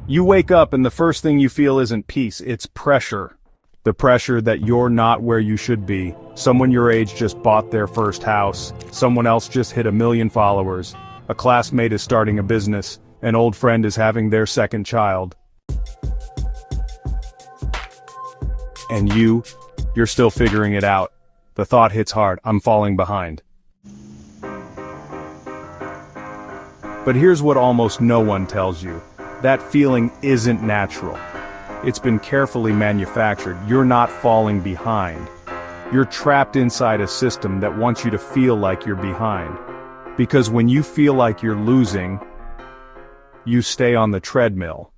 You wake up and the first thing you feel isn't peace, it's pressure. The pressure that you're not where you should be. Someone your age just bought their first house. Someone else just hit 1 million followers. A classmate is starting a business. An old friend is having their second child. And you're still figuring it out. The thought hits hard, I'm falling behind. But here's what almost no one tells you. That feeling isn't natural. It's been carefully manufactured. You're not falling behind. You're trapped inside a system that wants you to feel like you're behind. Because when you feel like you're losing, you stay on the treadmill.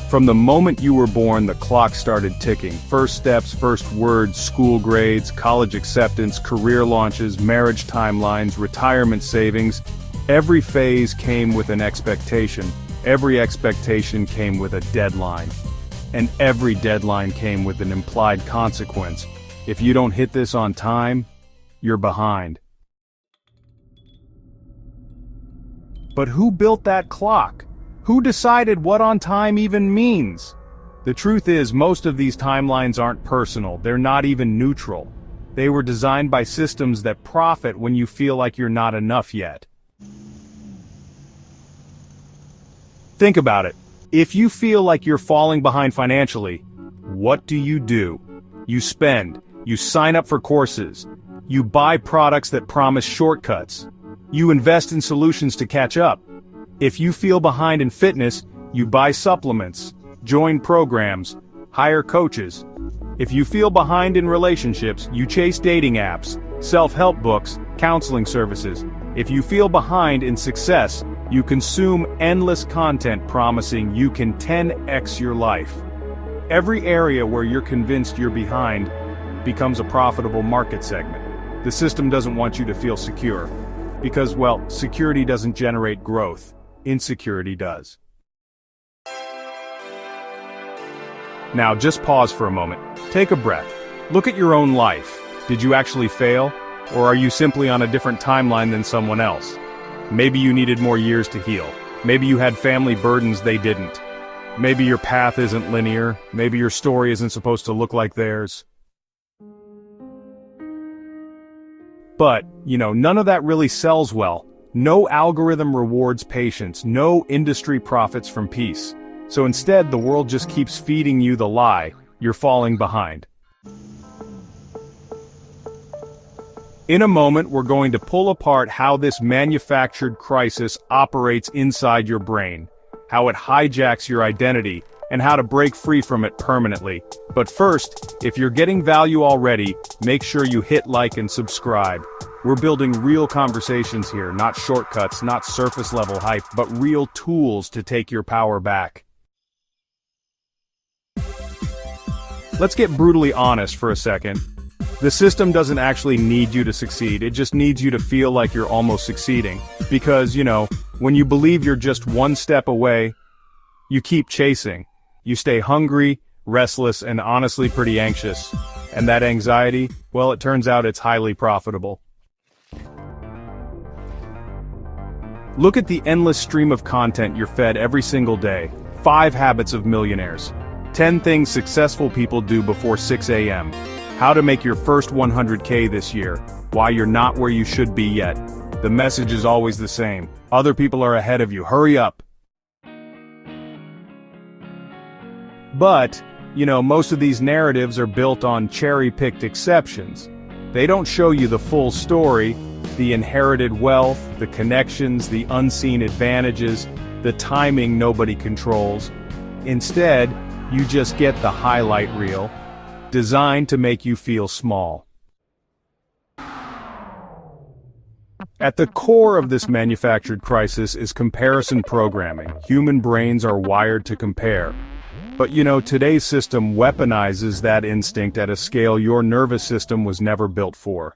From the moment you were born, the clock started ticking. First steps, first words, school grades, college acceptance, career launches, marriage timelines, retirement savings. Every phase came with an expectation. Every expectation came with a deadline. And every deadline came with an implied consequence. If you don't hit this on time, you're behind. But who built that clock? Who decided what on time even means? The truth is, most of these timelines aren't personal, they're not even neutral. They were designed by systems that profit when you feel like you're not enough yet. Think about it. If you feel like you're falling behind financially, what do? You spend, you sign up for courses, you buy products that promise shortcuts, you invest in solutions to catch up. If you feel behind in fitness, you buy supplements, join programs, hire coaches. If you feel behind in relationships, you chase dating apps, self-help books, counseling services. If you feel behind in success, you consume endless content promising you can 10x your life. Every area where you're convinced you're behind becomes a profitable market segment. The system doesn't want you to feel secure. Because, well, security doesn't generate growth. Insecurity does. Now, just pause for a moment. Take a breath. Look at your own life. Did you actually fail? Or are you simply on a different timeline than someone else? Maybe you needed more years to heal. Maybe you had family burdens they didn't. Maybe your path isn't linear. Maybe your story isn't supposed to look like theirs. But, none of that really sells well. No algorithm rewards patience. No industry profits from peace. So instead, the world just keeps feeding you the lie. You're falling behind. In a moment, we're going to pull apart how this manufactured crisis operates inside your brain, how it hijacks your identity, and how to break free from it permanently. But first, if you're getting value already, make sure you hit like and subscribe. We're building real conversations here, not shortcuts, not surface-level hype, but real tools to take your power back. Let's get brutally honest for a second. The system doesn't actually need you to succeed, it just needs you to feel like you're almost succeeding. Because, when you believe you're just one step away, you keep chasing. You stay hungry, restless, and honestly pretty anxious. And that anxiety, well, it turns out it's highly profitable. Look at the endless stream of content you're fed every single day. 5 habits of millionaires. 10 things successful people do before 6 a.m. How to make your first 100K this year. Why you're not where you should be yet. The message is always the same. Other people are ahead of you. Hurry up. But, most of these narratives are built on cherry-picked exceptions. They don't show you the full story, the inherited wealth, the connections, the unseen advantages, the timing nobody controls. Instead, you just get the highlight reel, designed to make you feel small. At the core of this manufactured crisis is comparison programming. Human brains are wired to compare. But today's system weaponizes that instinct at a scale your nervous system was never built for.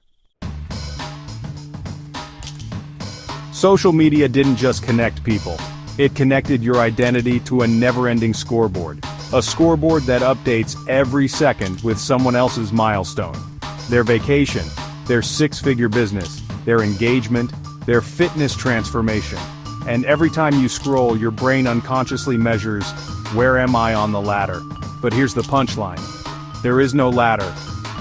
Social media didn't just connect people. It connected your identity to a never-ending scoreboard. A scoreboard that updates every second with someone else's milestone. Their vacation, their 6-figure business, their engagement, their fitness transformation. And every time you scroll, your brain unconsciously measures, where am I on the ladder? But here's the punchline. There is no ladder.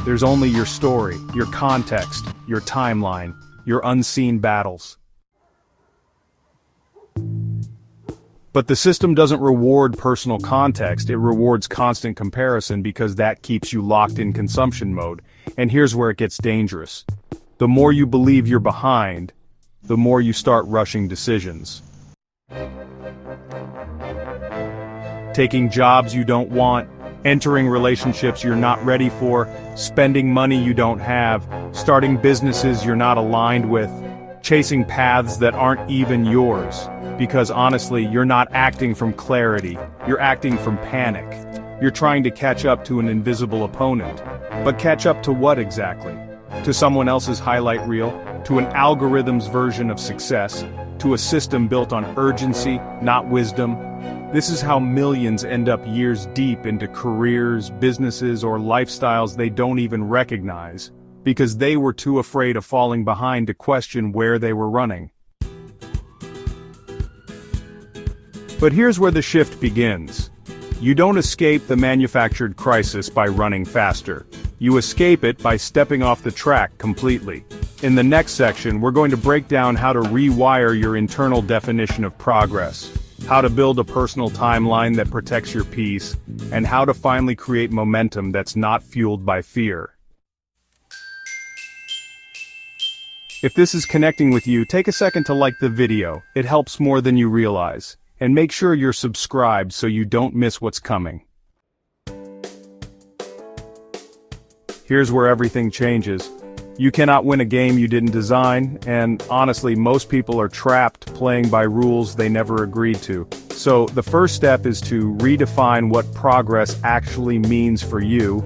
There's only your story, your context, your timeline, your unseen battles. But the system doesn't reward personal context, it rewards constant comparison because that keeps you locked in consumption mode. And here's where it gets dangerous. The more you believe you're behind, the more you start rushing decisions. Taking jobs you don't want, entering relationships you're not ready for, spending money you don't have, starting businesses you're not aligned with, chasing paths that aren't even yours. Because honestly, you're not acting from clarity, you're acting from panic. You're trying to catch up to an invisible opponent. But catch up to what exactly? To someone else's highlight reel? To an algorithm's version of success? To a system built on urgency, not wisdom? This is how millions end up years deep into careers, businesses, or lifestyles they don't even recognize, because they were too afraid of falling behind to question where they were running. But here's where the shift begins. You don't escape the manufactured crisis by running faster. You escape it by stepping off the track completely. In the next section, we're going to break down how to rewire your internal definition of progress, how to build a personal timeline that protects your peace, and how to finally create momentum that's not fueled by fear. If this is connecting with you, take a second to like the video. It helps more than you realize. And make sure you're subscribed so you don't miss what's coming. Here's where everything changes. You cannot win a game you didn't design, and honestly, most people are trapped playing by rules they never agreed to. So, the first step is to redefine what progress actually means for you,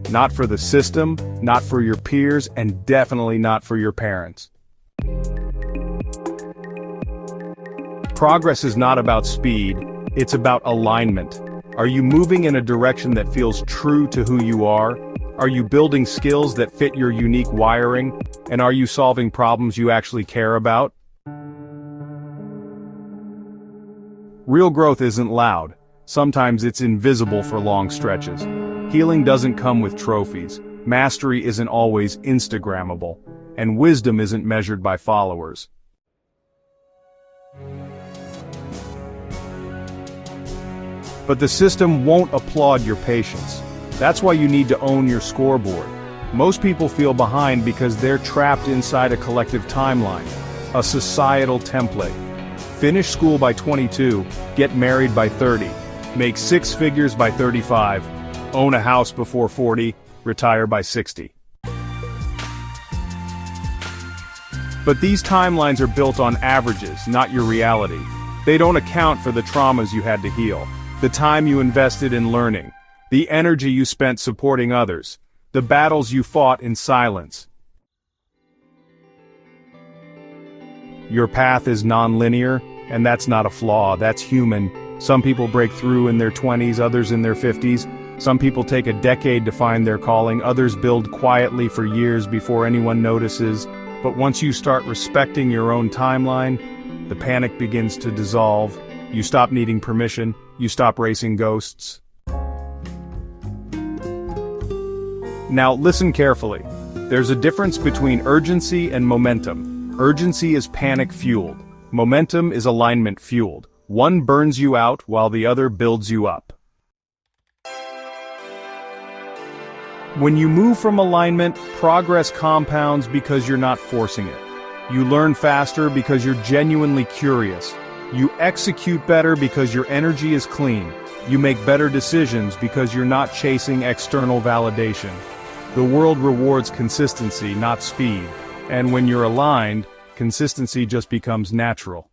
not for the system, not for your peers, and definitely not for your parents. Progress is not about speed, it's about alignment. Are you moving in a direction that feels true to who you are? Are you building skills that fit your unique wiring? And are you solving problems you actually care about? Real growth isn't loud. Sometimes it's invisible for long stretches. Healing doesn't come with trophies. Mastery isn't always Instagrammable. And wisdom isn't measured by followers. But the system won't applaud your patience. That's why you need to own your scoreboard. Most people feel behind because they're trapped inside a collective timeline, a societal template. Finish school by 22, get married by 30, make 6 figures by 35, own a house before 40, retire by 60. But these timelines are built on averages, not your reality. They don't account for the traumas you had to heal, the time you invested in learning, the energy you spent supporting others, the battles you fought in silence. Your path is non-linear, and that's not a flaw, that's human. Some people break through in their 20s, others in their 50s. Some people take a decade to find their calling, others build quietly for years before anyone notices. But once you start respecting your own timeline, the panic begins to dissolve. You stop needing permission, you stop racing ghosts. Now listen carefully. There's a difference between urgency and momentum. Urgency is panic-fueled. Momentum is alignment-fueled. One burns you out while the other builds you up. When you move from alignment, progress compounds because you're not forcing it. You learn faster because you're genuinely curious. You execute better because your energy is clean. You make better decisions because you're not chasing external validation. The world rewards consistency, not speed. And when you're aligned, consistency just becomes natural.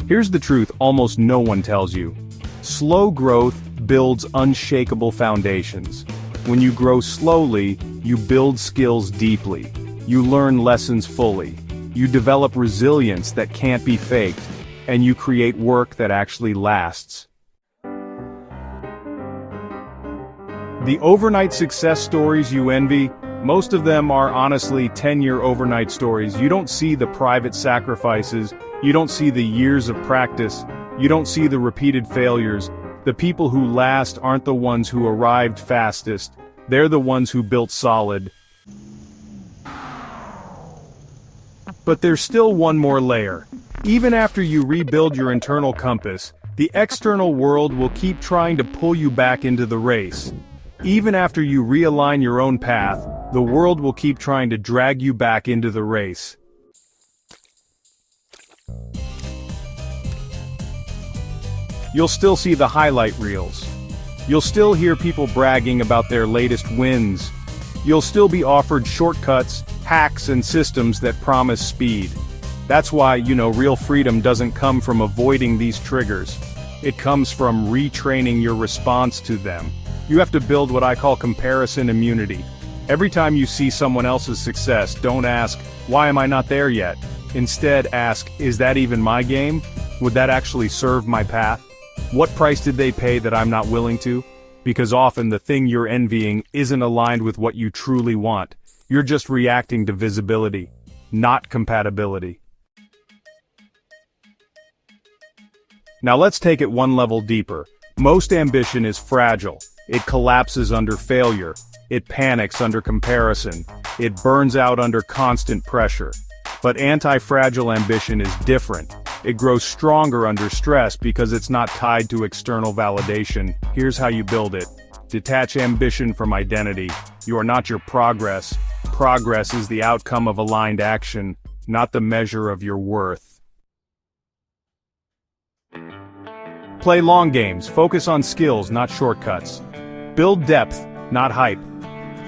Here's the truth almost no one tells you. Slow growth builds unshakable foundations. When you grow slowly, you build skills deeply. You learn lessons fully. You develop resilience that can't be faked. And you create work that actually lasts. The overnight success stories you envy, Most of them are honestly 10-year overnight stories. You don't see the private sacrifices, you don't see the years of practice, you don't see the repeated failures. The people who last aren't the ones who arrived fastest, they're the ones who built solid. But there's still one more layer. Even after you rebuild your internal compass, the external world will keep trying to pull you back into the race. Even after you realign your own path, the world will keep trying to drag you back into the race. You'll still see the highlight reels. You'll still hear people bragging about their latest wins. You'll still be offered shortcuts, hacks, and systems that promise speed. That's why, real freedom doesn't come from avoiding these triggers. It comes from retraining your response to them. You have to build what I call comparison immunity. Every time you see someone else's success, don't ask, why am I not there yet? Instead ask, is that even my game? Would that actually serve my path? What price did they pay that I'm not willing to? Because often the thing you're envying isn't aligned with what you truly want. You're just reacting to visibility, not compatibility. Now let's take it one level deeper. Most ambition is fragile. It collapses under failure. It panics under comparison. It burns out under constant pressure. But anti-fragile ambition is different. It grows stronger under stress because it's not tied to external validation. Here's how you build it. Detach ambition from identity. You are not your progress. Progress is the outcome of aligned action, not the measure of your worth. Play long games. Focus on skills, not shortcuts. Build depth, not hype.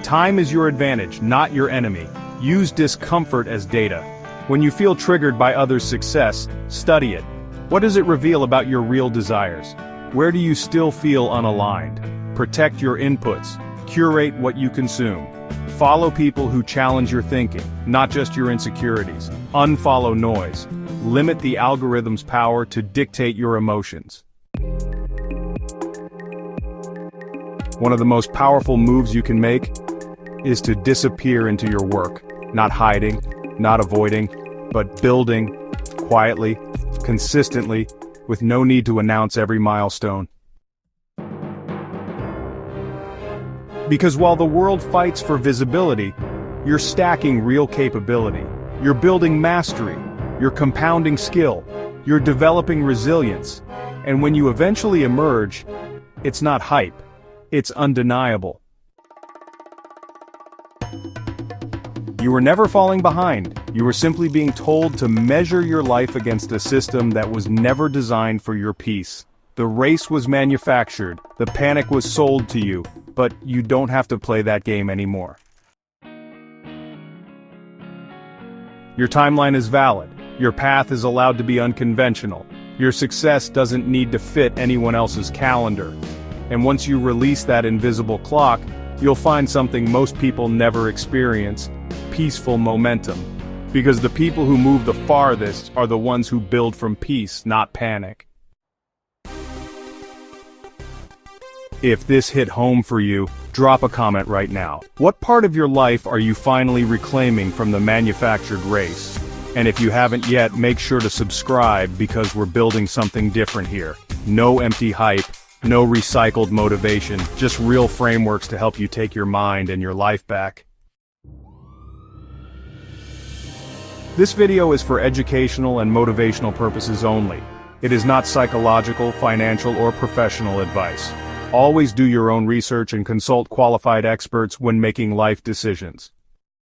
Time is your advantage, not your enemy. Use discomfort as data. When you feel triggered by others' success, study it. What does it reveal about your real desires? Where do you still feel unaligned? Protect your inputs. Curate what you consume. Follow people who challenge your thinking, not just your insecurities. Unfollow noise. Limit the algorithm's power to dictate your emotions. One of the most powerful moves you can make is to disappear into your work, not hiding, not avoiding, but building, quietly, consistently, with no need to announce every milestone. Because while the world fights for visibility, you're stacking real capability. You're building mastery. You're compounding skill. You're developing resilience. And when you eventually emerge, it's not hype. It's undeniable. You were never falling behind. You were simply being told to measure your life against a system that was never designed for your peace. The race was manufactured, the panic was sold to you, but you don't have to play that game anymore. Your timeline is valid. Your path is allowed to be unconventional. Your success doesn't need to fit anyone else's calendar. And once you release that invisible clock, you'll find something most people never experience: peaceful momentum. Because the people who move the farthest are the ones who build from peace, not panic. If this hit home for you, drop a comment right now. What part of your life are you finally reclaiming from the manufactured race? And if you haven't yet, make sure to subscribe, because we're building something different here. No empty hype, no recycled motivation, just real frameworks to help you take your mind and your life back. This video is for educational and motivational purposes only. It is not psychological, financial, or professional advice. Always do your own research and consult qualified experts when making life decisions.